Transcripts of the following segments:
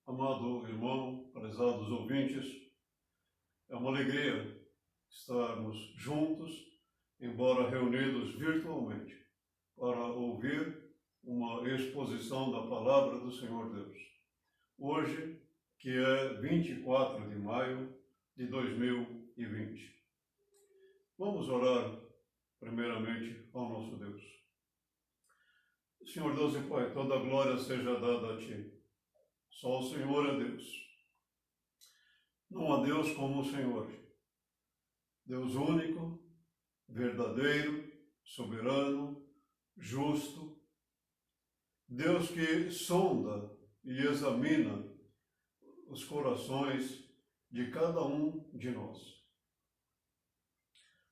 Amado irmão, prezados ouvintes, é uma alegria estarmos juntos, embora reunidos virtualmente, para ouvir uma exposição da Palavra do Senhor Deus. Hoje, que é 24 de maio de 2020. Vamos orar primeiramente ao nosso Deus. Senhor Deus e Pai, toda a glória seja dada a Ti. Só o Senhor é Deus. Não há Deus como o Senhor. Deus único, verdadeiro, soberano, justo. Deus que sonda e examina os corações de cada um de nós.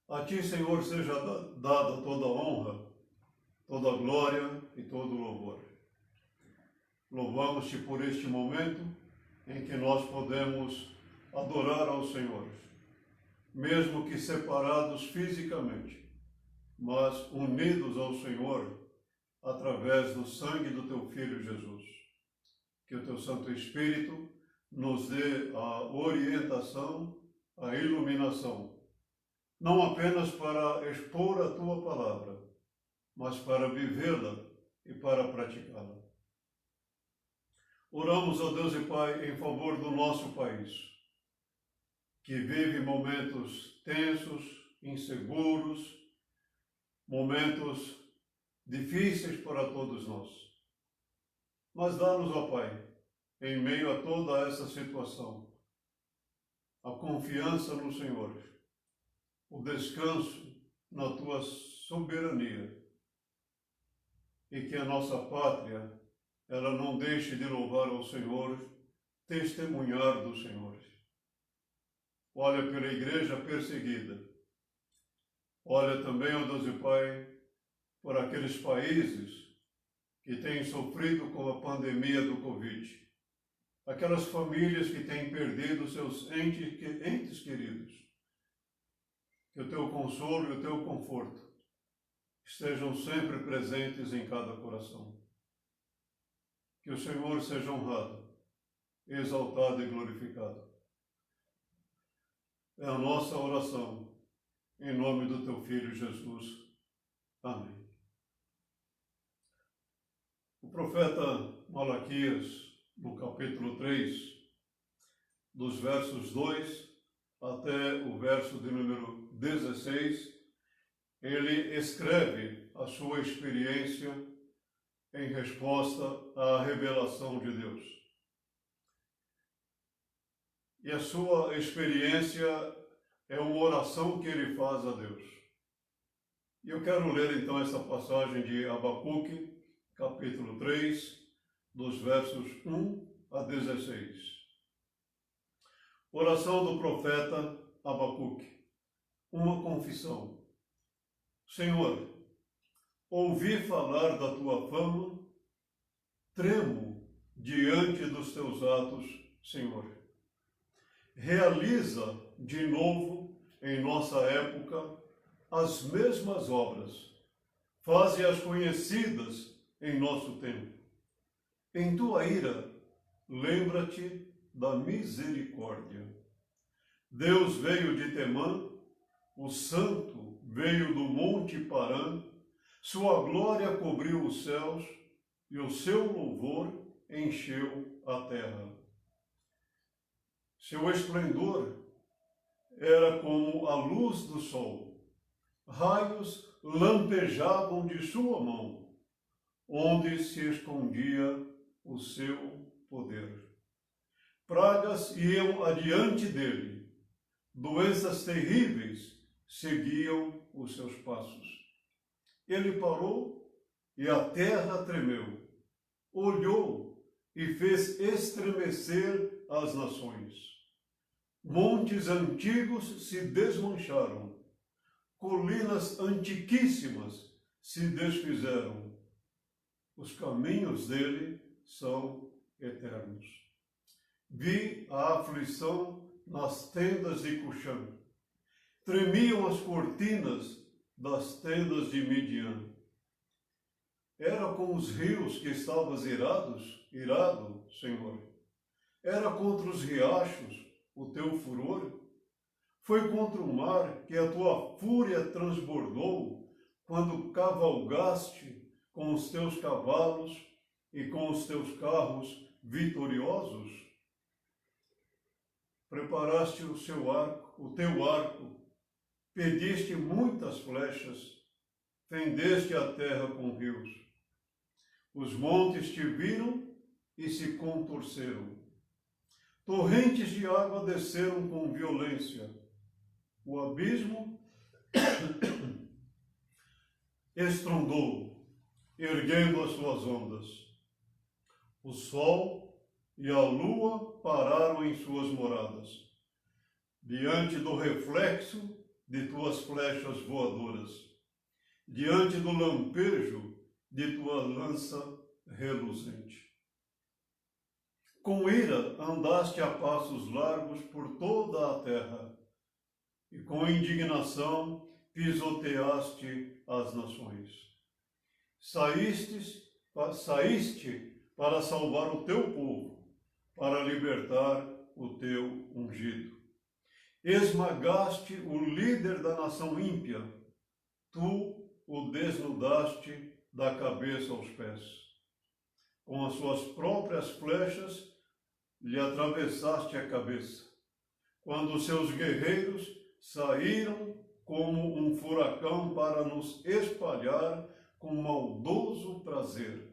A Ti, Senhor, seja dada toda a honra, toda a glória e todo o louvor. Louvamos-te por este momento em que nós podemos adorar ao Senhor, mesmo que separados fisicamente, mas unidos ao Senhor através do sangue do Teu Filho Jesus. Que o Teu Santo Espírito nos dê a orientação, a iluminação, não apenas para expor a Tua Palavra, mas para vivê-la e para praticá-la. Oramos, ó Deus e Pai, em favor do nosso país, que vive momentos tensos, inseguros, momentos difíceis para todos nós. Mas dá-nos, ó Pai, em meio a toda essa situação, a confiança no Senhor, o descanso na Tua soberania, e que a nossa pátria ela não deixe de louvar ao Senhor, testemunhar do Senhor. Olha pela igreja perseguida. Olha também, ó Deus e Pai, por aqueles países que têm sofrido com a pandemia do Covid. Aquelas famílias que têm perdido seus entes queridos. Que o Teu consolo e o Teu conforto estejam sempre presentes em cada coração. Que o Senhor seja honrado, exaltado e glorificado. É a nossa oração, em nome do Teu Filho Jesus. Amém. O profeta Malaquias, no capítulo 3, dos versos 2 até o verso de número 16, ele escreve a sua experiência em resposta à revelação de Deus. E a sua experiência é uma oração que ele faz a Deus. E eu quero ler então essa passagem de Abacuque, capítulo 3, dos versos 1 a 16. Oração do profeta Abacuque. Uma confissão. Senhor, ouvi falar da Tua fama, tremo diante dos Teus atos, Senhor. Realiza de novo em nossa época as mesmas obras, faze-as conhecidas em nosso tempo. Em Tua ira, lembra-te da misericórdia. Deus veio de Temã, o Santo veio do Monte Parã, sua glória cobriu os céus e o seu louvor encheu a terra. Seu esplendor era como a luz do sol. Raios lampejavam de sua mão, onde se escondia o seu poder. Pragas iam adiante dele, doenças terríveis seguiam os seus passos. Ele parou e a terra tremeu, olhou e fez estremecer as nações. Montes antigos se desmancharam, colinas antiquíssimas se desfizeram. Os caminhos dele são eternos. Vi a aflição nas tendas de Cuxã. Tremiam as cortinas das tendas de Midian. Era com os rios que estavas irado, Senhor? Era contra os riachos o teu furor? Foi contra o mar que a tua fúria transbordou, quando cavalgaste com os teus cavalos e com os teus carros vitoriosos? Preparaste o teu arco, pediste muitas flechas, fendeste a terra com rios. Os montes te viram e se contorceram. Torrentes de água desceram com violência. O abismo estrondou, erguendo as suas ondas. O sol e a lua pararam em suas moradas, diante do reflexo de tuas flechas voadoras, diante do lampejo de tua lança reluzente. Com ira andaste a passos largos por toda a terra, e com indignação pisoteaste as nações. Saíste para salvar o teu povo, para libertar o teu ungido. Esmagaste o líder da nação ímpia, tu o desnudaste da cabeça aos pés. Com as suas próprias flechas lhe atravessaste a cabeça, quando os seus guerreiros saíram como um furacão para nos espalhar com maldoso prazer,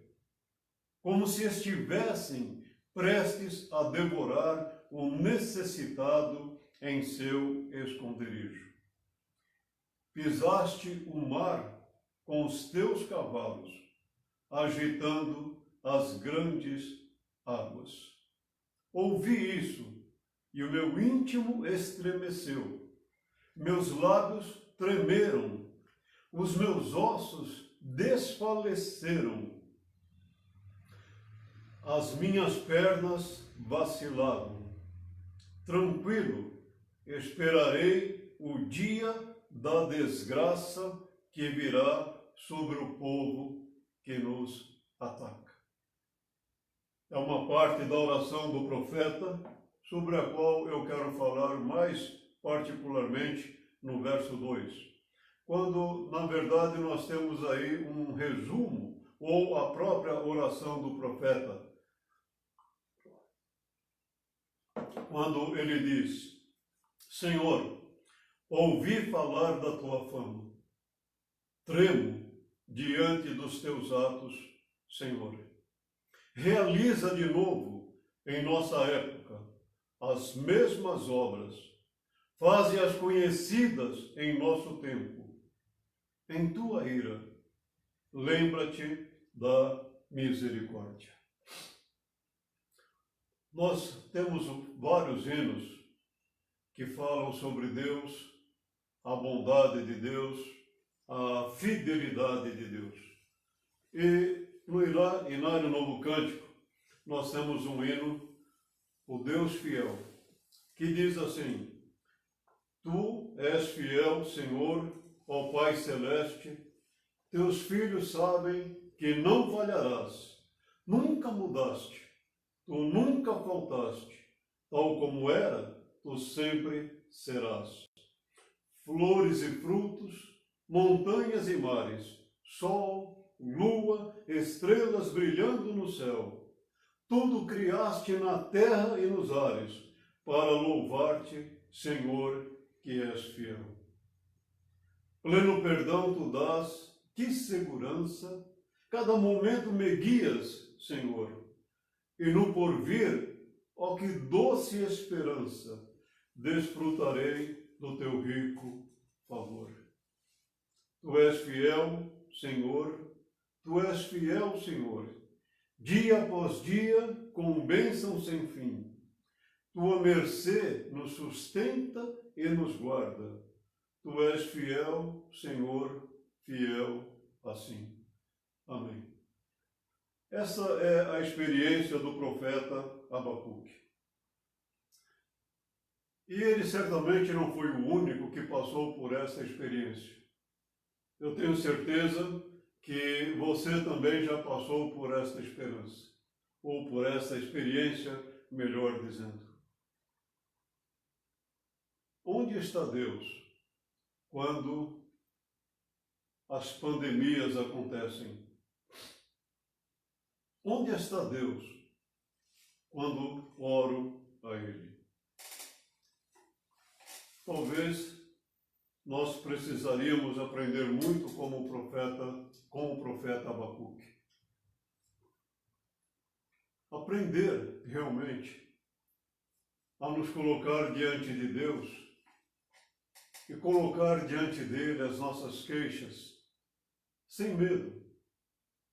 como se estivessem prestes a devorar o necessitado em seu esconderijo. Pisaste o mar com os teus cavalos, agitando as grandes águas. Ouvi isso, e o meu íntimo estremeceu. Meus lábios tremeram, os meus ossos desfaleceram. As minhas pernas vacilavam. Tranquilo, esperarei o dia da desgraça que virá sobre o povo que nos ataca. É uma parte da oração do profeta, sobre a qual eu quero falar mais particularmente no verso 2, quando, na verdade, nós temos aí um resumo, ou a própria oração do profeta, quando ele diz: Senhor, ouvi falar da tua fama, tremo diante dos teus atos, Senhor. Realiza de novo em nossa época as mesmas obras, faze-as conhecidas em nosso tempo. Em tua ira, lembra-te da misericórdia. Nós temos vários hinos que falam sobre Deus, a bondade de Deus, a fidelidade de Deus. E no Inário Novo Cântico, nós temos um hino, o Deus Fiel, que diz assim: Tu és fiel, Senhor, ó Pai Celeste, teus filhos sabem que não falharás, nunca mudaste, tu nunca faltaste, tal como era, tu sempre serás. Flores e frutos, montanhas e mares, sol, lua, estrelas brilhando no céu, tudo criaste na terra e nos ares, para louvar-te, Senhor, que és fiel. Pleno perdão tu dás, que segurança, cada momento me guias, Senhor, e no porvir, ó que doce esperança, desfrutarei do teu rico favor. Tu és fiel, Senhor, tu és fiel, Senhor, dia após dia, com bênção sem fim. Tua mercê nos sustenta e nos guarda. Tu és fiel, Senhor, fiel assim. Amém. Essa é a experiência do profeta Abacuque. E ele certamente não foi o único que passou por essa experiência. Eu tenho certeza que você também já passou por esta esperança, ou por esta experiência, melhor dizendo. Onde está Deus quando as pandemias acontecem? Onde está Deus quando oro a Ele? Talvez nós precisaríamos aprender muito com o profeta Abacuque. Aprender realmente a nos colocar diante de Deus e colocar diante dele as nossas queixas, sem medo,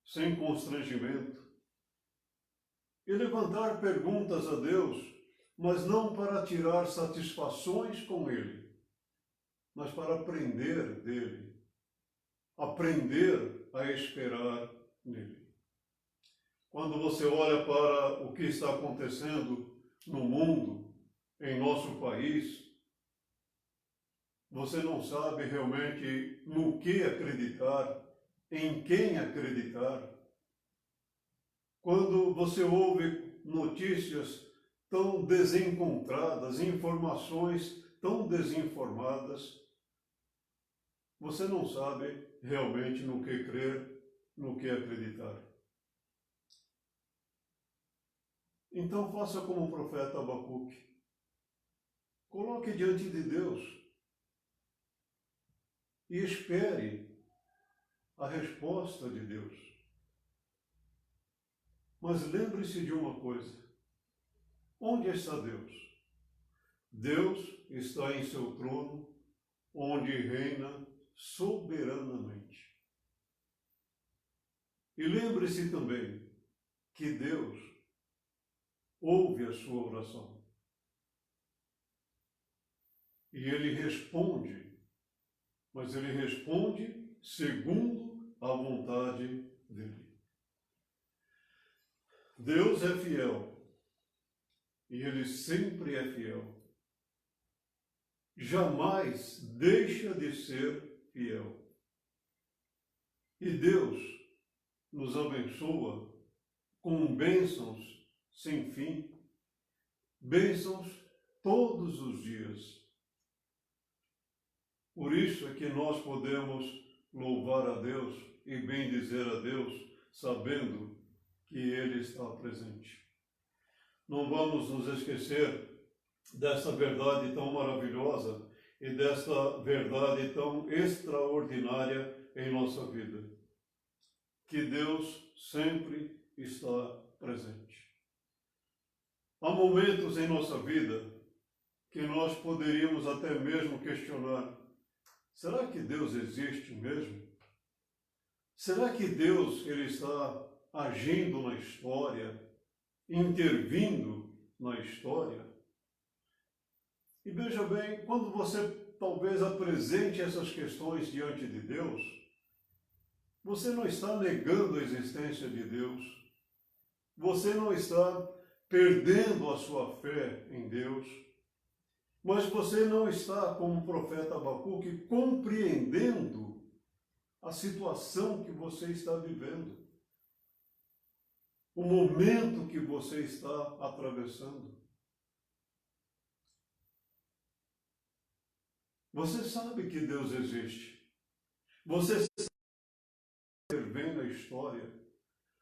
sem constrangimento, e levantar perguntas a Deus, mas não para tirar satisfações com ele, mas para aprender dele, aprender a esperar nele. Quando você olha para o que está acontecendo no mundo, em nosso país, você não sabe realmente no que acreditar, em quem acreditar. Quando você ouve notícias tão desencontradas, informações tão desinformadas, você não sabe realmente no que crer, no que acreditar. Então faça como o profeta Abacuque. Coloque diante de Deus e espere a resposta de Deus. Mas lembre-se de uma coisa: onde está Deus? Deus está em seu trono, onde reina soberanamente. E lembre-se também que Deus ouve a sua oração. E Ele responde, mas Ele responde segundo a vontade dEle. Deus é fiel, e Ele sempre é fiel. Jamais deixa de ser fiel. E Deus nos abençoa com bênçãos sem fim, bênçãos todos os dias. Por isso é que nós podemos louvar a Deus e bendizer a Deus, sabendo que Ele está presente. Não vamos nos esquecer dessa verdade tão maravilhosa e desta verdade tão extraordinária em nossa vida, que Deus sempre está presente. Há momentos em nossa vida que nós poderíamos até mesmo questionar: será que Deus existe mesmo? Será que Deus ele está agindo na história, intervindo na história? E veja bem, quando você talvez apresente essas questões diante de Deus, você não está negando a existência de Deus, você não está perdendo a sua fé em Deus, mas você não está, como o profeta Abacuque, compreendendo a situação que você está vivendo, o momento que você está atravessando. Você sabe que Deus existe, você sabe que Ele vem na história,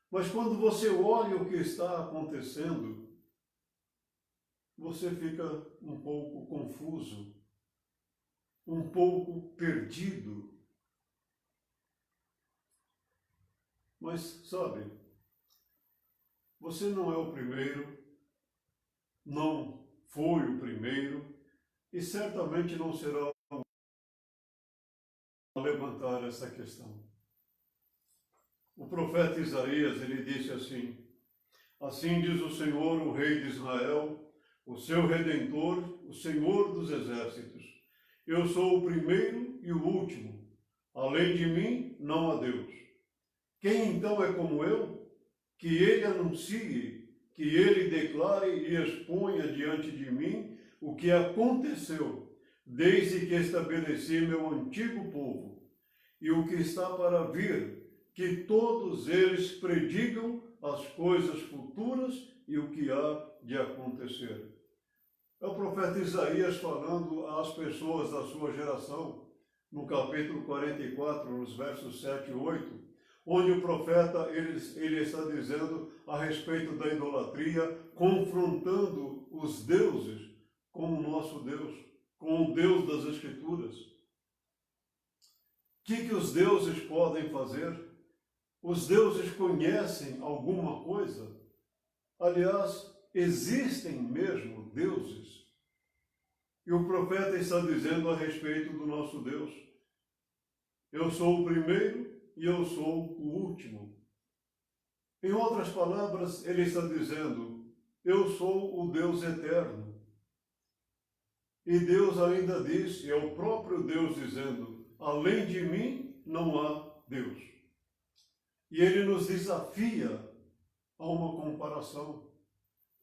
mas quando você olha o que está acontecendo, você fica um pouco confuso, um pouco perdido. Mas, sabe, você não é o primeiro, não foi o primeiro e certamente não será a levantar essa questão. O profeta Isaías, ele disse assim: assim diz o Senhor, o Rei de Israel, o seu Redentor, o Senhor dos Exércitos: eu sou o primeiro e o último, além de mim não há Deus. Quem então é como eu, que ele anuncie, que ele declare e exponha diante de mim o que aconteceu, desde que estabeleci meu antigo povo, e o que está para vir, que todos eles predigam as coisas futuras e o que há de acontecer. É o profeta Isaías falando às pessoas da sua geração, no capítulo 44, nos versos 7 e 8, onde o profeta ele está dizendo a respeito da idolatria, confrontando os deuses com o nosso Deus, com o Deus das Escrituras. O que os deuses podem fazer? Os deuses conhecem alguma coisa? Aliás, existem mesmo deuses? E o profeta está dizendo a respeito do nosso Deus: eu sou o primeiro e eu sou o último. Em outras palavras, ele está dizendo: eu sou o Deus eterno. E Deus ainda diz, é o próprio Deus dizendo: além de mim não há Deus. E ele nos desafia a uma comparação.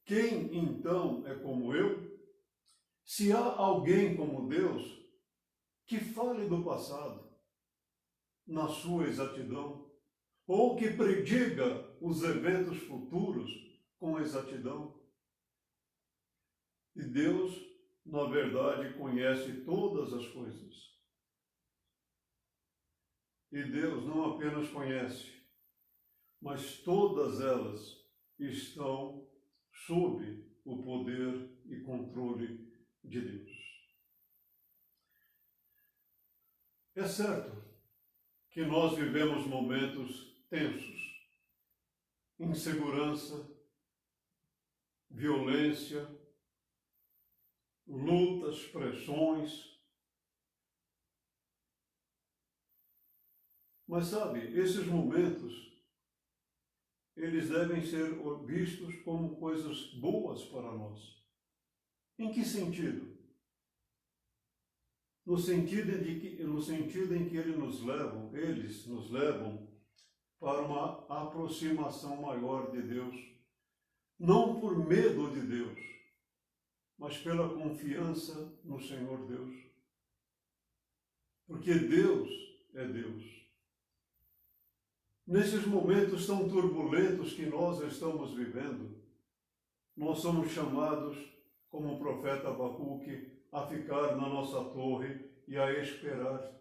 Quem então é como eu? Se há alguém como Deus, que fale do passado, na sua exatidão, ou que prediga os eventos futuros com exatidão. E Deus, na verdade, conhece todas as coisas. E Deus não apenas conhece, mas todas elas estão sob o poder e controle de Deus. É certo que nós vivemos momentos tensos, insegurança, violência, lutas, pressões. Mas sabe, esses momentos, eles devem ser vistos como coisas boas para nós. Em que sentido? No sentido em que eles nos levam para uma aproximação maior de Deus, não por medo de Deus, mas pela confiança no Senhor Deus. Porque Deus é Deus. Nesses momentos tão turbulentos que nós estamos vivendo, nós somos chamados, como o profeta Abacuque, a ficar na nossa torre e a esperar.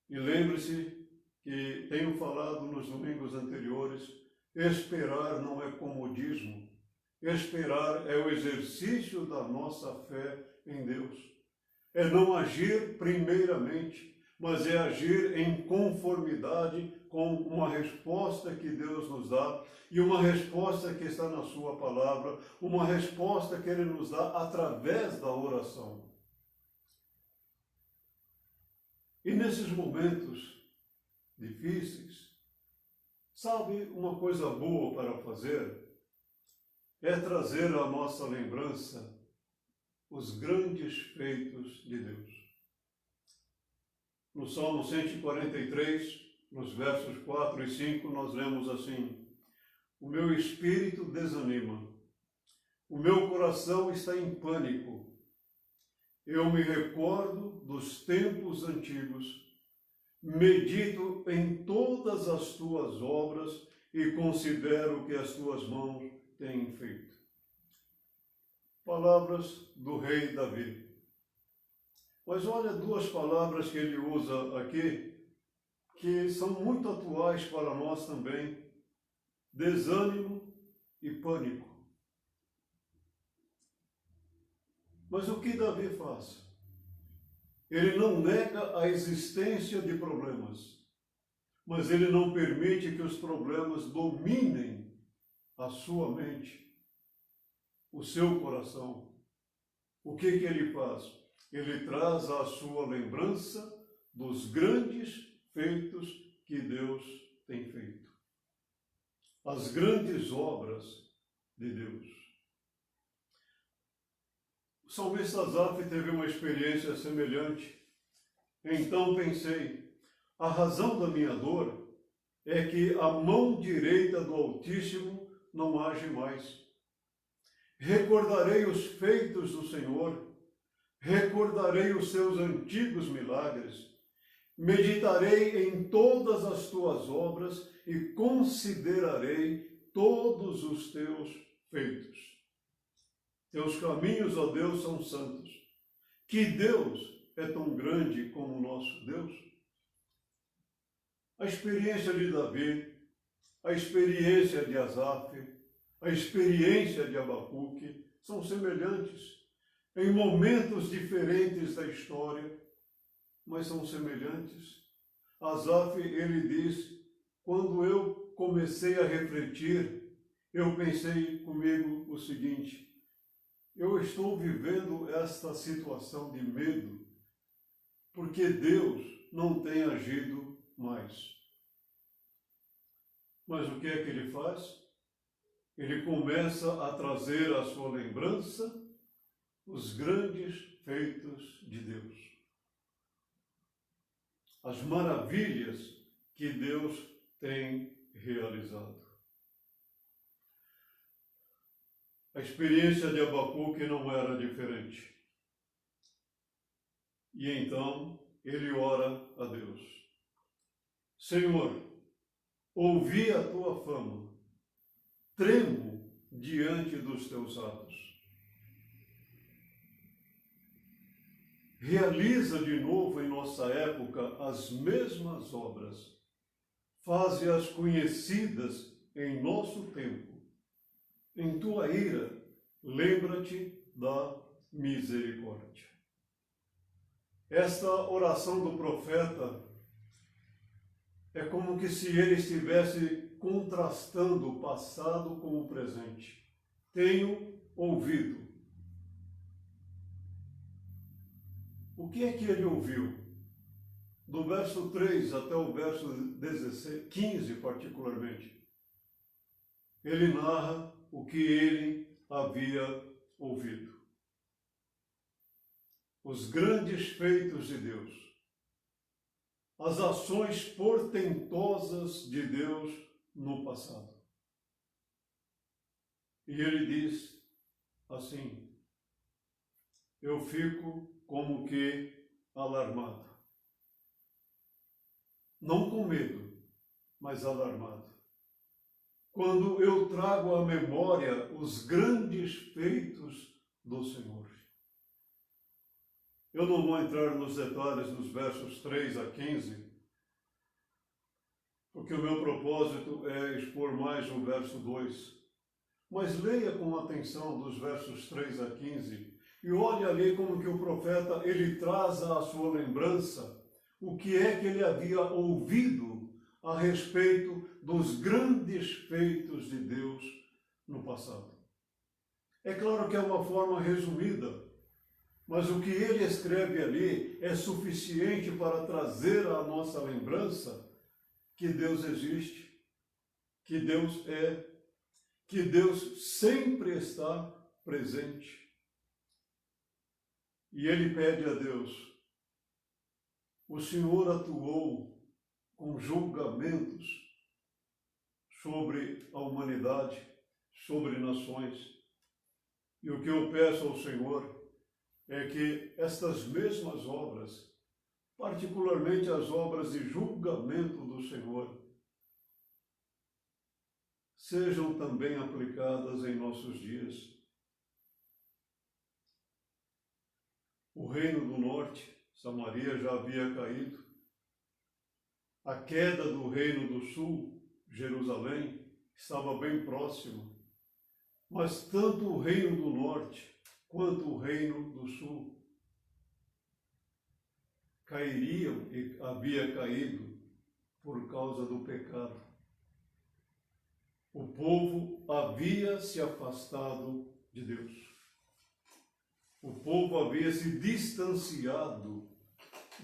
E lembre-se que tenho falado nos domingos anteriores, esperar não é comodismo. Esperar é o exercício da nossa fé em Deus. É não agir primeiramente, mas é agir em conformidade com uma resposta que Deus nos dá, e uma resposta que está na sua palavra, uma resposta que Ele nos dá através da oração. E nesses momentos difíceis, sabe uma coisa boa para fazer? É trazer à nossa lembrança os grandes feitos de Deus. No Salmo 143, nos versos 4 e 5, nós lemos assim: o meu espírito desanima, o meu coração está em pânico. Eu me recordo dos tempos antigos, medito em todas as tuas obras e considero o que as tuas mãos têm feito. Palavras do rei Davi. Mas olha duas palavras que ele usa aqui, que são muito atuais para nós também: desânimo e pânico. Mas o que Davi faz? Ele não nega a existência de problemas, mas ele não permite que os problemas dominem a sua mente, o seu coração. O que ele faz? Ele traz à sua lembrança dos grandes feitos que Deus tem feito. As grandes obras de Deus. O salmista Asaf teve uma experiência semelhante. Então pensei, a razão da minha dor é que a mão direita do Altíssimo não age mais. Recordarei os feitos do Senhor, recordarei os seus antigos milagres, Meditarei em todas as tuas obras e considerarei todos os teus feitos. Teus caminhos, ó Deus, são santos. Que Deus é tão grande como o nosso Deus? A experiência de Davi, a experiência de Asaf, a experiência de Abacuque são semelhantes em momentos diferentes da história, mas são semelhantes. Asaf, ele diz, quando eu comecei a refletir, eu pensei comigo o seguinte: eu estou vivendo esta situação de medo porque Deus não tem agido mais. Mas o que é que ele faz? Ele começa a trazer à sua lembrança os grandes feitos de Deus. As maravilhas que Deus tem realizado. A experiência de Abacuque não era diferente. E então ele ora a Deus: Senhor, ouvi a tua fama, tremo diante dos teus atos. Realiza de novo em nossa época as mesmas obras, faze-as conhecidas em nosso tempo. Em tua ira, lembra-te da misericórdia. Esta oração do profeta é como que se ele estivesse contrastando o passado com o presente. Tenho ouvido. O que é que ele ouviu? Do verso 3 até o verso 15, particularmente, ele narra o que ele havia ouvido. Os grandes feitos de Deus, as ações portentosas de Deus no passado. E ele diz assim: eu fico como que alarmado. Não com medo, mas alarmado. Quando eu trago à memória os grandes feitos do Senhor. Eu não vou entrar nos detalhes dos versos 3 a 15, porque o meu propósito é expor mais o verso 2. Mas leia com atenção dos versos 3 a 15 e olhe ali como que o profeta, ele traz à sua lembrança o que é que ele havia ouvido a respeito dos grandes feitos de Deus no passado. É claro que é uma forma resumida, mas o que ele escreve ali é suficiente para trazer à nossa lembrança que Deus existe, que Deus é, que Deus sempre está presente. E ele pede a Deus: o Senhor atuou com julgamentos sobre a humanidade, sobre nações. E o que eu peço ao Senhor é que estas mesmas obras, particularmente as obras de julgamento do Senhor, sejam também aplicadas em nossos dias. O reino do norte, Samaria, já havia caído. A queda do reino do sul, Jerusalém, estava bem próxima. Mas tanto o reino do norte quanto o reino do sul cairiam e havia caído por causa do pecado. O povo havia se afastado de Deus. O povo havia se distanciado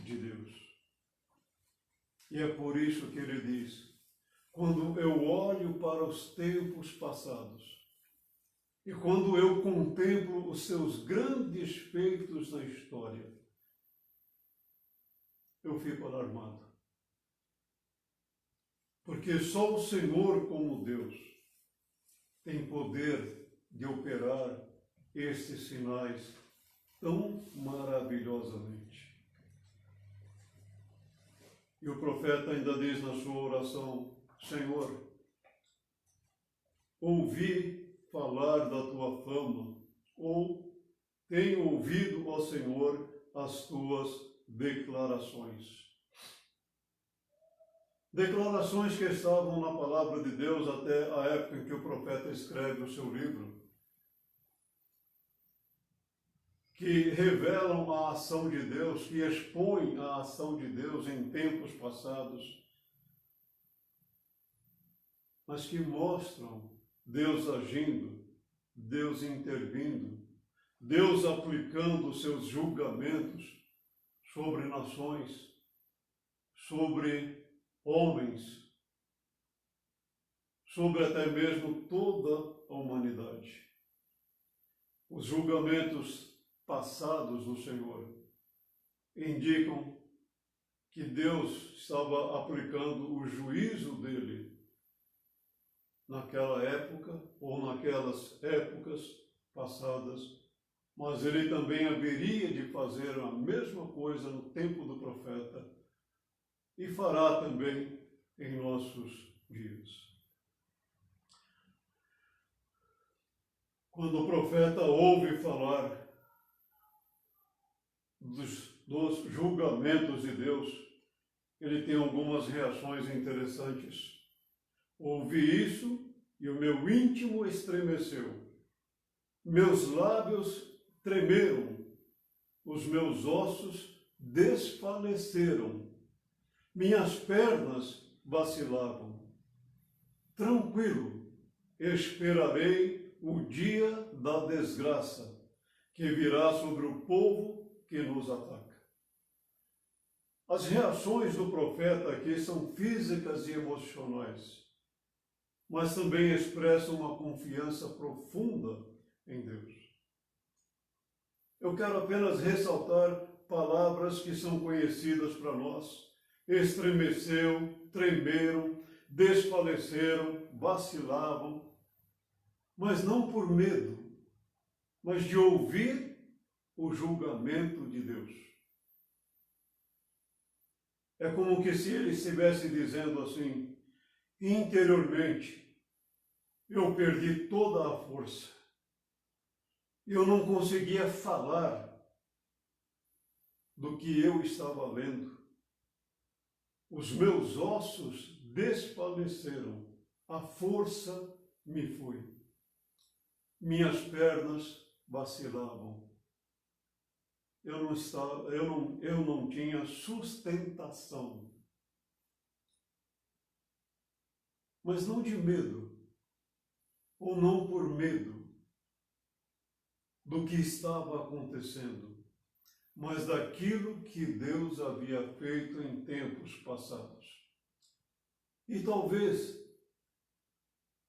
de Deus. E é por isso que ele diz: quando eu olho para os tempos passados, e quando eu contemplo os seus grandes feitos na história, eu fico alarmado. Porque só o Senhor, como Deus, tem poder de operar estes sinais tão maravilhosamente. E o profeta ainda diz na sua oração: Senhor, ouvi falar da tua fama, ou tenho ouvido, ó Senhor, as tuas declarações. Declarações que estavam na palavra de Deus até a época em que o profeta escreve o seu livro, que revelam a ação de Deus, que expõem a ação de Deus em tempos passados, mas que mostram Deus agindo, Deus intervindo, Deus aplicando os seus julgamentos sobre nações, sobre homens, sobre até mesmo toda a humanidade. Os julgamentos passados do Senhor indicam que Deus estava aplicando o juízo dele naquela época ou naquelas épocas passadas, mas ele também haveria de fazer a mesma coisa no tempo do profeta e fará também em nossos dias. Quando o profeta ouve falar dos julgamentos de Deus, ele tem algumas reações interessantes. Ouvi isso e o meu íntimo estremeceu. Meus lábios tremeram, os meus ossos desfaleceram, minhas pernas vacilavam. Tranquilo, esperarei o dia da desgraça, que virá sobre o povo que nos ataca. As reações do profeta aqui são físicas e emocionais, mas também expressam uma confiança profunda em Deus. Eu quero apenas ressaltar palavras que são conhecidas para nós. Estremeceu, tremeram, desfaleceram, vacilavam, mas não por medo, mas de ouvir o julgamento de Deus. É como que se ele estivesse dizendo assim, interiormente, eu perdi toda a força. Eu não conseguia falar do que eu estava lendo. Os meus ossos desfaleceram, a força me foi. Minhas pernas vacilavam. Eu não tinha sustentação. Mas não de medo, ou não por medo do que estava acontecendo, mas daquilo que Deus havia feito em tempos passados. E talvez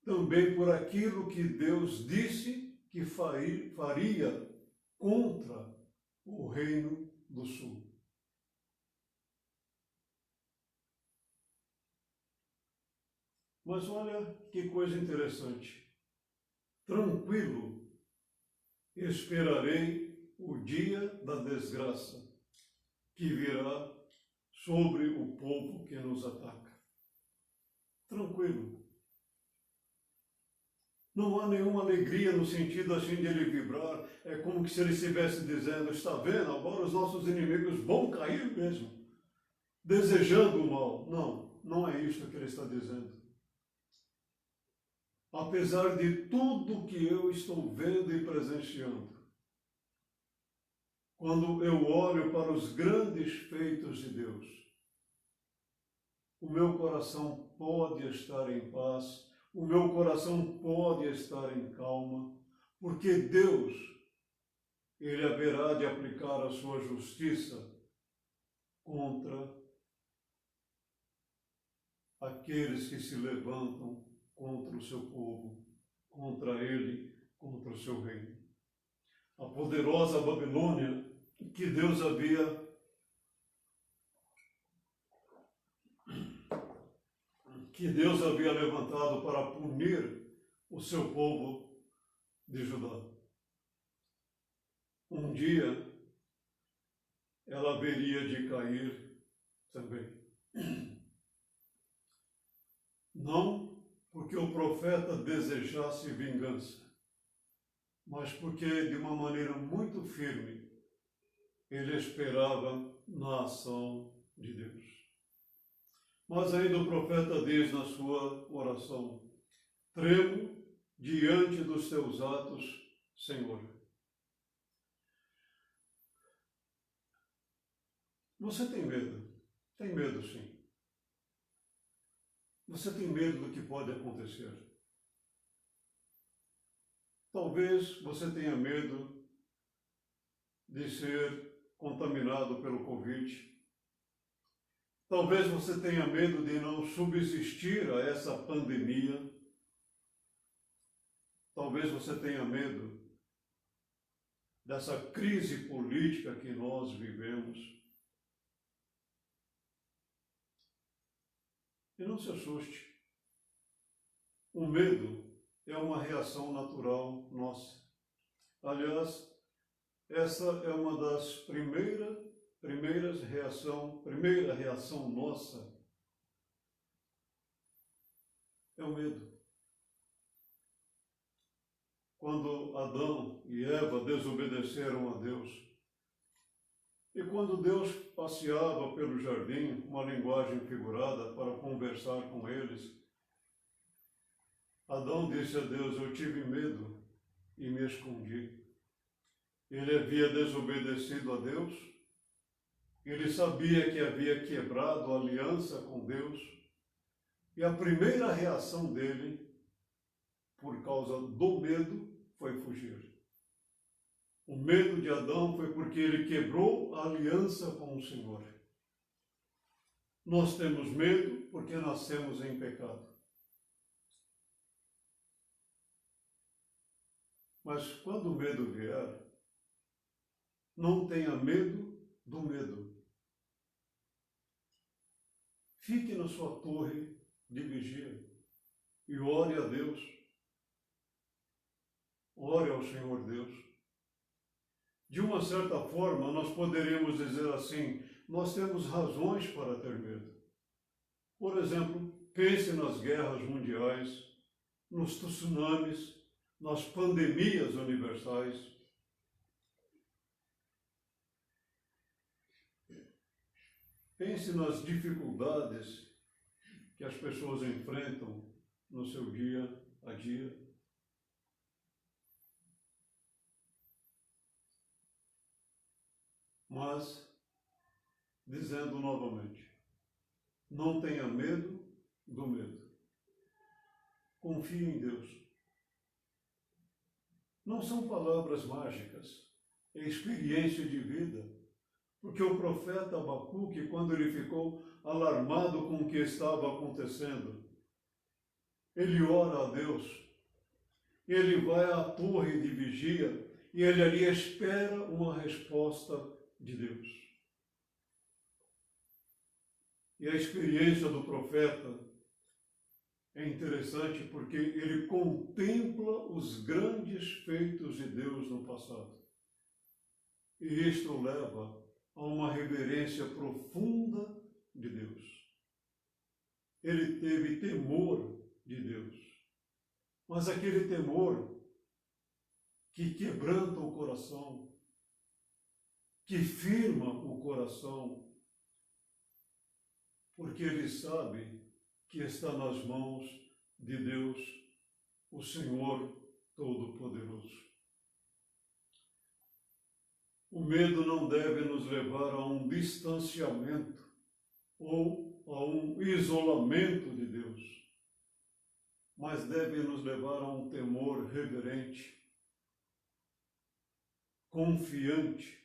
também por aquilo que Deus disse que faria contra o Reino do Sul. Mas olha que coisa interessante. Tranquilo, esperarei o dia da desgraça que virá sobre o povo que nos ataca. Tranquilo. Não há nenhuma alegria no sentido assim de ele vibrar. É como se ele estivesse dizendo, está vendo, agora os nossos inimigos vão cair mesmo, desejando o mal. Não, não é isso que ele está dizendo. Apesar de tudo que eu estou vendo e presenciando, quando eu olho para os grandes feitos de Deus, o meu coração pode estar em paz, o meu coração pode estar em calma, porque Deus, Ele haverá de aplicar a sua justiça contra aqueles que se levantam contra o seu povo, contra ele, contra o seu reino. A poderosa Babilônia que Deus havia levantado para punir o seu povo de Judá. Um dia ela haveria de cair também. Não porque o profeta desejasse vingança, mas porque, de uma maneira muito firme, ele esperava na ação de Deus. Mas ainda o profeta diz na sua oração: tremo diante dos teus atos, Senhor. Você tem medo? Tem medo, sim. Você tem medo do que pode acontecer? Talvez você tenha medo de ser contaminado pelo Covid. Talvez você tenha medo de não subsistir a essa pandemia. Talvez você tenha medo dessa crise política que nós vivemos. E não se assuste. O medo é uma reação natural nossa. Aliás, essa é uma das primeira reação nossa. É o medo. Quando Adão e Eva desobedeceram a Deus, e quando Deus passeava pelo jardim, uma linguagem figurada para conversar com eles, Adão disse a Deus: eu tive medo e me escondi. Ele havia desobedecido a Deus, ele sabia que havia quebrado a aliança com Deus, e a primeira reação dele, por causa do medo, foi fugir. O medo de Adão foi porque ele quebrou a aliança com o Senhor. Nós temos medo porque nascemos em pecado. Mas quando o medo vier, não tenha medo do medo. Fique na sua torre de vigia e ore a Deus. Ore ao Senhor Deus. De uma certa forma, nós poderíamos dizer assim: nós temos razões para ter medo. Por exemplo, pense nas guerras mundiais, nos tsunamis, nas pandemias universais. Pense nas dificuldades que as pessoas enfrentam no seu dia a dia. Mas, dizendo novamente, não tenha medo do medo. Confie em Deus. Não são palavras mágicas, é experiência de vida. Porque o profeta Abacuque, quando ele ficou alarmado com o que estava acontecendo, ele ora a Deus, ele vai à torre de vigia e ele ali espera uma resposta de Deus. E a experiência do profeta é interessante porque ele contempla os grandes feitos de Deus no passado. E isto leva a uma reverência profunda de Deus. Ele teve temor de Deus, mas aquele temor que quebranta o coração, que firma o coração, porque ele sabe que está nas mãos de Deus, o Senhor Todo-Poderoso. O medo não deve nos levar a um distanciamento ou a um isolamento de Deus, mas deve nos levar a um temor reverente, confiante,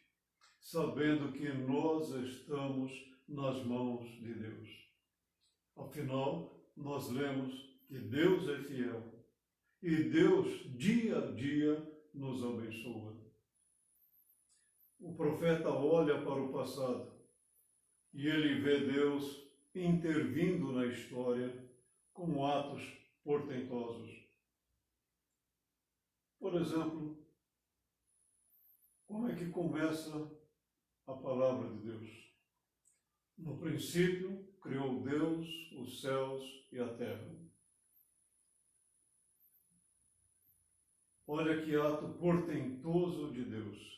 sabendo que nós estamos nas mãos de Deus. Afinal, nós lemos que Deus é fiel e Deus, dia a dia, nos abençoa. O profeta olha para o passado e ele vê Deus intervindo na história com atos portentosos. Por exemplo, como é que começa a palavra de Deus? No princípio, criou Deus os céus e a terra. Olha que ato portentoso de Deus.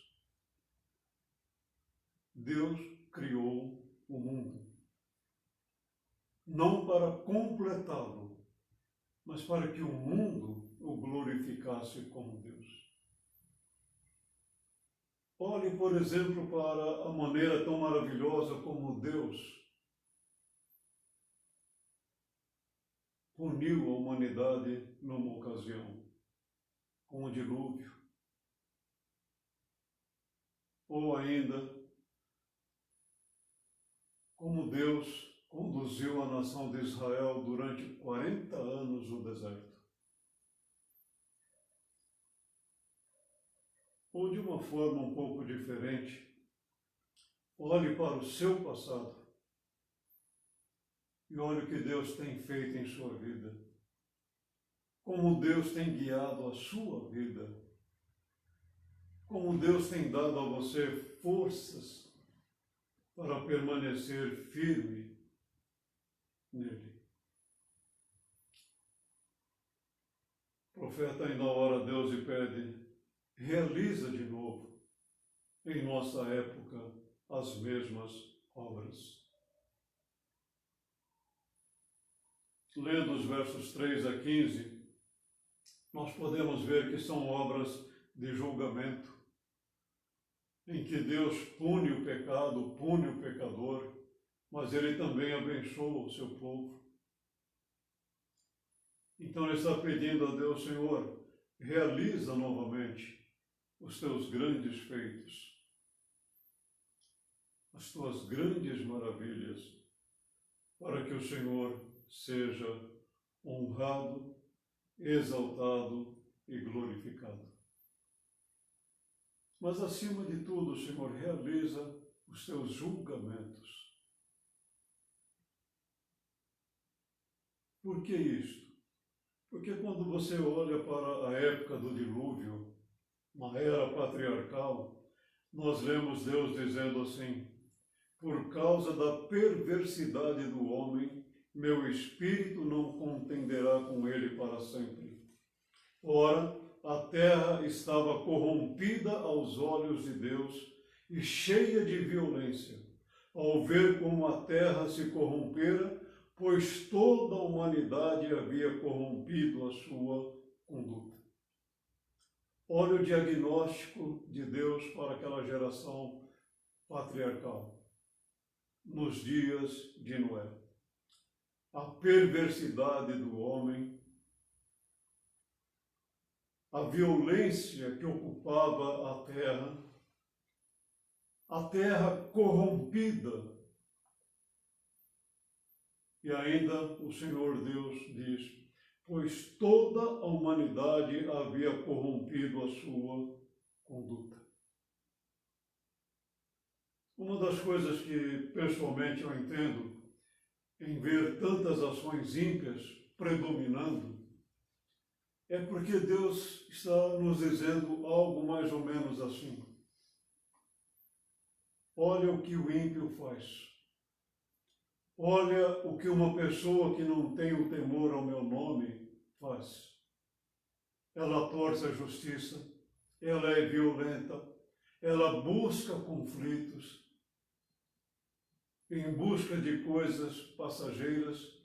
Deus criou o mundo, não para completá-lo, mas para que o mundo o glorificasse como Deus. Olhe, por exemplo, para a maneira tão maravilhosa como Deus puniu a humanidade numa ocasião, com o dilúvio. Ou ainda, como Deus conduziu a nação de Israel durante 40 anos no deserto. Ou de uma forma um pouco diferente, olhe para o seu passado e olhe o que Deus tem feito em sua vida. Como Deus tem guiado a sua vida. Como Deus tem dado a você forças para permanecer firme nele. O profeta ainda ora a Deus e pede: realiza de novo em nossa época as mesmas obras. Lendo os versos 3 a 15, nós podemos ver que são obras de julgamento, em que Deus pune o pecado, pune o pecador, mas Ele também abençoa o seu povo. Então Ele está pedindo a Deus: Senhor, realiza novamente os teus grandes feitos, as tuas grandes maravilhas, para que o Senhor seja honrado, exaltado e glorificado. Mas, acima de tudo, Senhor, realiza os teus julgamentos. Por que isto? Porque quando você olha para a época do dilúvio, uma era patriarcal, nós lemos Deus dizendo assim: por causa da perversidade do homem, meu espírito não contenderá com ele para sempre. Ora, a terra estava corrompida aos olhos de Deus e cheia de violência, ao ver como a terra se corrompera, pois toda a humanidade havia corrompido a sua conduta. Olha o diagnóstico de Deus para aquela geração patriarcal, nos dias de Noé. A perversidade do homem, a violência que ocupava a terra corrompida. E ainda o Senhor Deus diz: pois toda a humanidade havia corrompido a sua conduta. Uma das coisas que pessoalmente eu entendo em ver tantas ações ímpias predominando é porque Deus está nos dizendo algo mais ou menos assim: olha o que o ímpio faz. Olha o que uma pessoa que não tem o temor ao meu nome faz. Ela torce a justiça, ela é violenta, ela busca conflitos, em busca de coisas passageiras,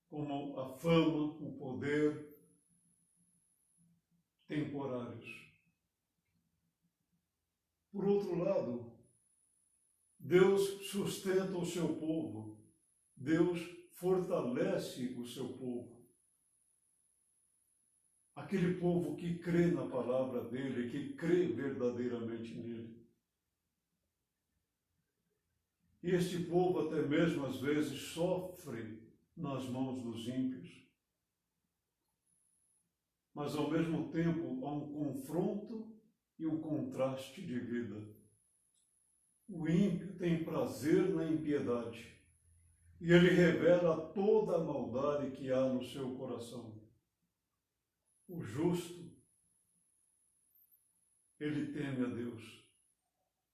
como a fama, o poder, temporários. Por outro lado, Deus sustenta o seu povo, Deus fortalece o seu povo. Aquele povo que crê na palavra dele, que crê verdadeiramente nele. E este povo até mesmo às vezes sofre nas mãos dos ímpios. Mas ao mesmo tempo há um confronto e um contraste de vida. O ímpio tem prazer na impiedade e ele revela toda a maldade que há no seu coração. O justo, ele teme a Deus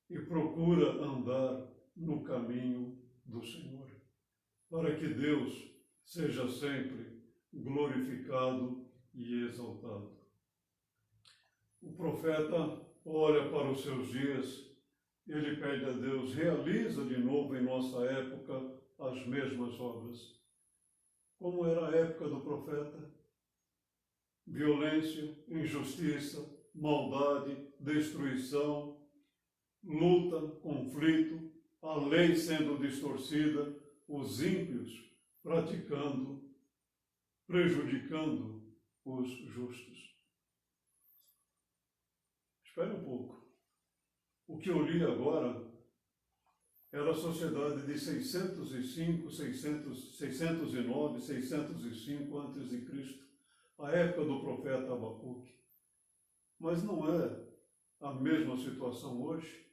e procura andar no caminho do Senhor. para que Deus seja sempre glorificado e exaltado. O profeta olha para os seus dias, ele pede a Deus, realiza de novo em nossa época as mesmas obras. Como era a época do profeta? Violência, injustiça, maldade, destruição, luta, conflito, a lei sendo distorcida, os ímpios praticando, prejudicando os justos. Espere um pouco. O que eu li agora era a sociedade de 605, 609, 605 a.C., a época do profeta Abacuque. Mas não é a mesma situação hoje.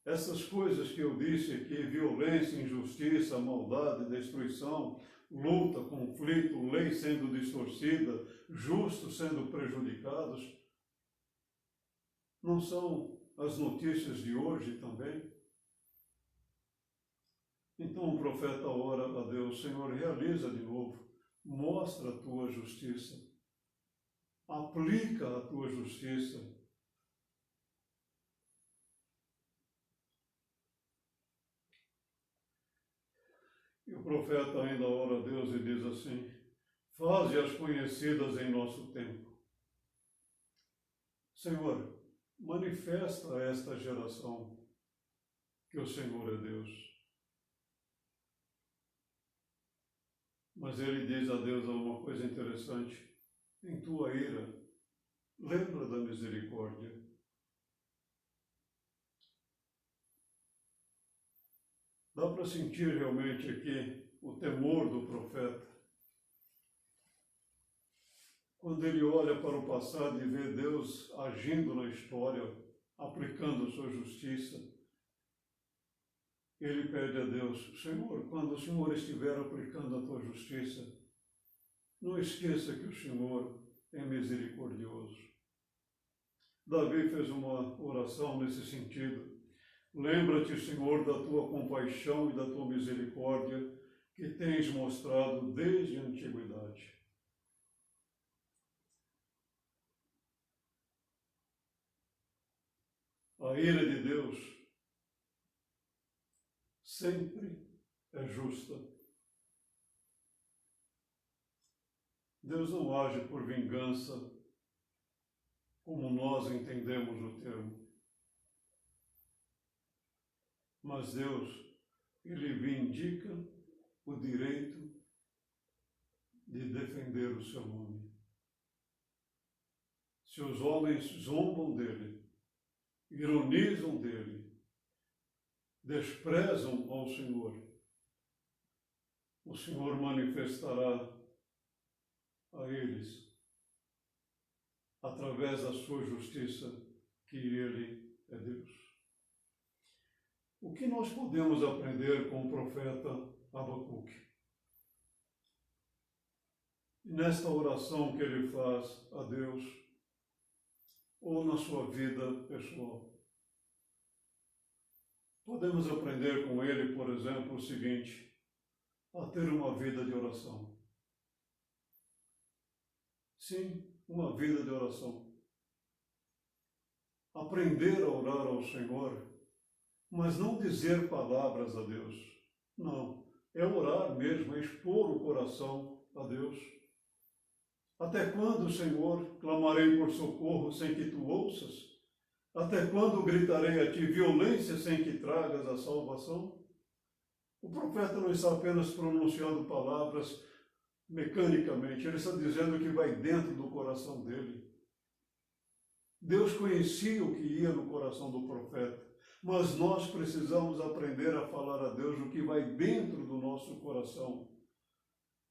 Essas coisas que eu disse aqui, violência, injustiça, maldade, destruição, luta, conflito, lei sendo distorcida, justos sendo prejudicados, não são as notícias de hoje também? Então o profeta ora a Deus, Senhor, realiza de novo, mostra a tua justiça, aplica a tua justiça. E o profeta ainda ora a Deus e diz assim, faze-as conhecidas em nosso tempo. Senhor, manifesta a esta geração que o Senhor é Deus. Mas ele diz a Deus uma coisa interessante, em tua ira, lembra da misericórdia. Dá para sentir realmente aqui o temor do profeta. Quando ele olha para o passado e vê Deus agindo na história, aplicando a sua justiça, ele pede a Deus, Senhor, quando o Senhor estiver aplicando a tua justiça, não esqueça que o Senhor é misericordioso. Davi fez uma oração nesse sentido. Lembra-te, Senhor, da tua compaixão e da tua misericórdia que tens mostrado desde a antiguidade. A ira de Deus sempre é justa. Deus não age por vingança, como nós entendemos o termo. Mas Deus, ele vindica o direito de defender o seu nome. Se os homens zombam dele, ironizam dele, desprezam ao Senhor, o Senhor manifestará a eles, através da sua justiça, que ele é Deus. O que nós podemos aprender com o profeta Abacuque? Nesta oração que ele faz a Deus, ou na sua vida pessoal. Podemos aprender com ele, por exemplo, o seguinte, a ter uma vida de oração. Sim, uma vida de oração. Aprender a orar ao Senhor, mas não dizer palavras a Deus. Não, é orar mesmo, é expor o coração a Deus. Até quando, Senhor, clamarei por socorro sem que tu ouças? Até quando gritarei a ti violência sem que tragas a salvação? O profeta não está apenas pronunciando palavras mecanicamente, ele está dizendo que vai dentro do coração dele. Deus conhecia o que ia no coração do profeta, mas nós precisamos aprender a falar a Deus o que vai dentro do nosso coração.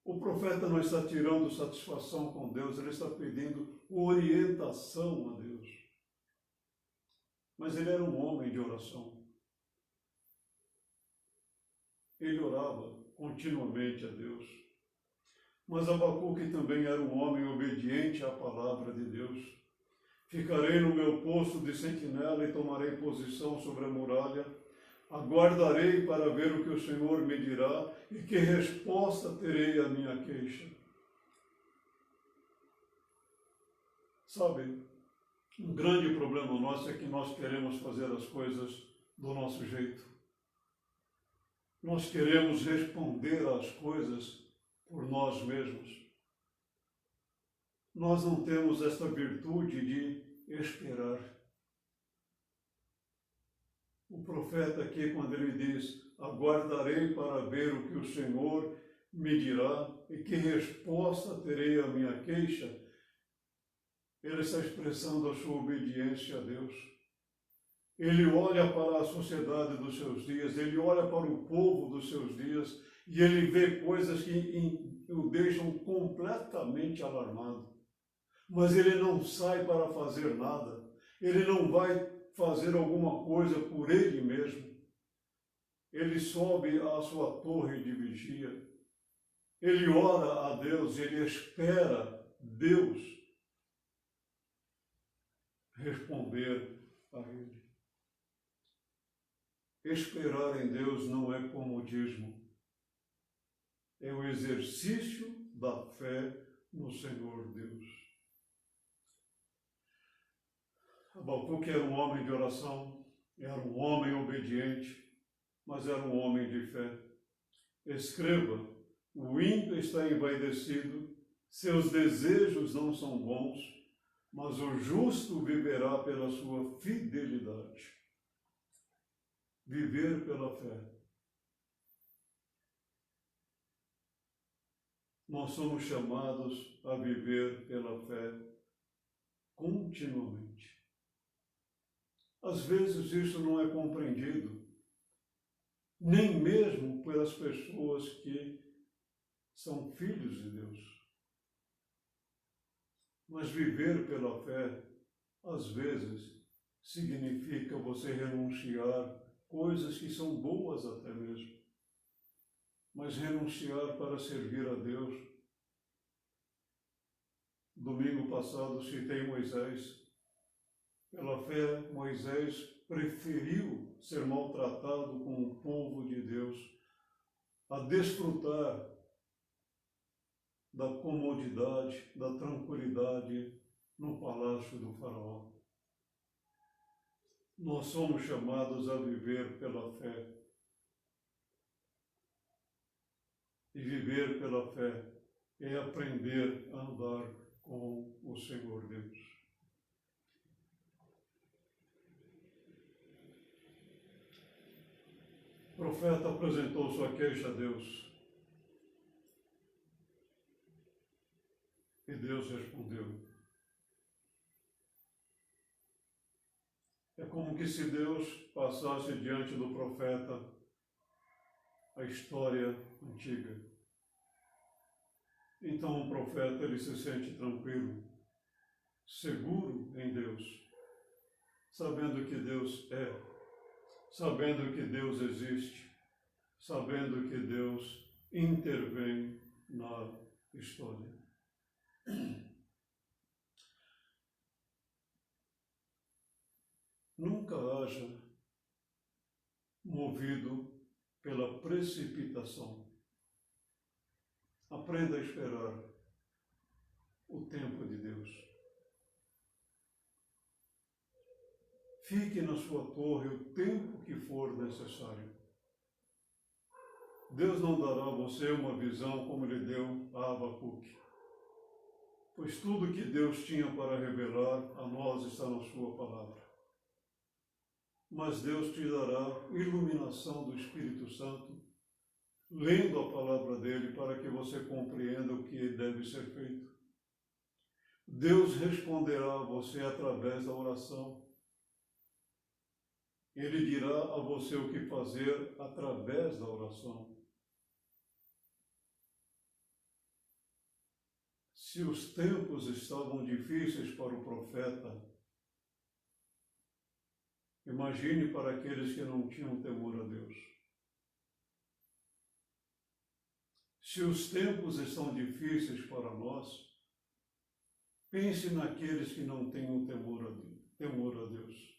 O profeta não está tirando satisfação com Deus, ele está pedindo orientação a Deus. Mas ele era um homem de oração. Ele orava continuamente a Deus. Mas Abacuque também era um homem obediente à palavra de Deus. Ficarei no meu posto de sentinela e tomarei posição sobre a muralha, Aguardarei para ver o que o Senhor me dirá e que resposta terei à minha queixa. Sabe, um grande problema nosso é que nós queremos fazer as coisas do nosso jeito. Nós queremos responder às coisas por nós mesmos. Nós não temos esta virtude de esperar. O profeta aqui, quando ele diz, aguardarei para ver o que o Senhor me dirá e que resposta terei à minha queixa, ele está expressando a sua obediência a Deus. Ele olha para a sociedade dos seus dias, ele olha para o povo dos seus dias e ele vê coisas que o deixam completamente alarmado. Mas ele não sai para fazer nada, ele não vai fazer alguma coisa por ele mesmo. Ele sobe à sua torre de vigia, ele ora a Deus, ele espera Deus responder a ele. Esperar em Deus não é comodismo, é o exercício da fé no Senhor Deus. Abacuque era um homem de oração, era um homem obediente, mas era um homem de fé. Escreva, o ímpio está envaidecido, seus desejos não são bons, mas o justo viverá pela sua fidelidade. Viver pela fé. Nós somos chamados a viver pela fé continuamente. Às vezes isso não é compreendido, nem mesmo pelas pessoas que são filhos de Deus. Mas viver pela fé, às vezes, significa você renunciar coisas que são boas até mesmo, mas renunciar para servir a Deus. Domingo passado citei Moisés. Pela fé, Moisés preferiu ser maltratado com o povo de Deus a desfrutar da comodidade, da tranquilidade no palácio do faraó. Nós somos chamados a viver pela fé. E viver pela fé é aprender a andar com o Senhor Deus. O profeta apresentou sua queixa a Deus. E Deus respondeu. É como que se Deus passasse diante do profeta a história antiga. Então o profeta ele se sente tranquilo, seguro em Deus, sabendo que Deus é, sabendo que Deus existe, sabendo que Deus intervém na história. Nunca haja movido pela precipitação. Aprenda a esperar o tempo de Deus. Fique na sua torre o tempo que for necessário. Deus não dará a você uma visão como ele deu a Abacuque, pois tudo que Deus tinha para revelar a nós está na sua palavra. Mas Deus te dará iluminação do Espírito Santo, lendo a palavra dele para que você compreenda o que deve ser feito. Deus responderá a você através da oração. Ele dirá a você o que fazer através da oração. Se os tempos estavam difíceis para o profeta, imagine para aqueles que não tinham temor a Deus. Se os tempos estão difíceis para nós, pense naqueles que não têm um temor a Deus.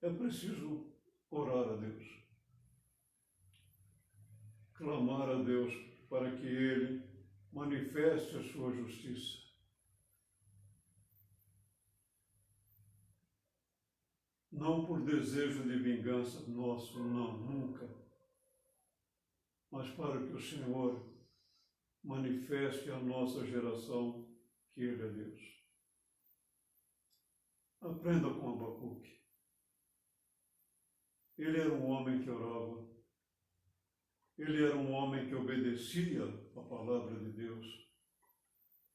é preciso orar a Deus, clamar a Deus para que Ele manifeste a sua justiça. Não por desejo de vingança nosso, não, nunca, mas para que o Senhor manifeste à nossa geração que Ele é Deus. Aprenda com Abacuque. Ele era um homem que orava, ele era um homem que obedecia a palavra de Deus,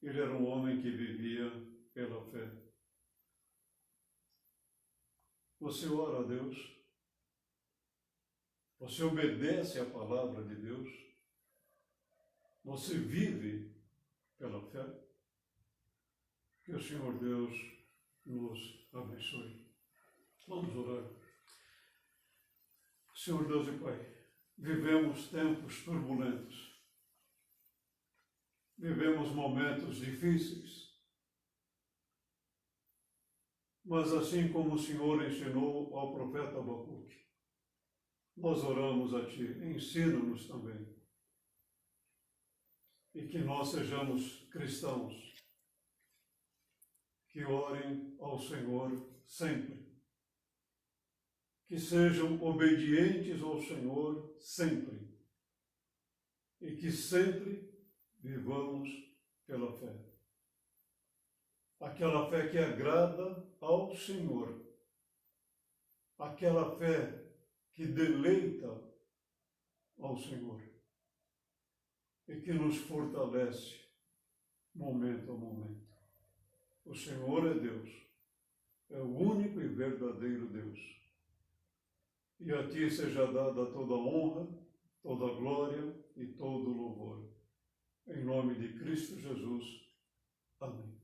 ele era um homem que vivia pela fé. Você ora a Deus? Você obedece à palavra de Deus? Você vive pela fé? Que o Senhor Deus nos abençoe. Vamos orar. Senhor Deus e Pai, vivemos tempos turbulentos. Vivemos momentos difíceis. Mas assim como o Senhor ensinou ao profeta Abacuque, nós oramos a Ti, ensina-nos também. E que nós sejamos cristãos, que orem ao Senhor sempre, que sejam obedientes ao Senhor sempre, e que sempre vivamos pela fé. Aquela fé que agrada ao Senhor, aquela fé que deleita ao Senhor e que nos fortalece momento a momento. O Senhor é Deus, é o único e verdadeiro Deus. E a Ti seja dada toda a honra, toda a glória e todo o louvor. Em nome de Cristo Jesus. Amém.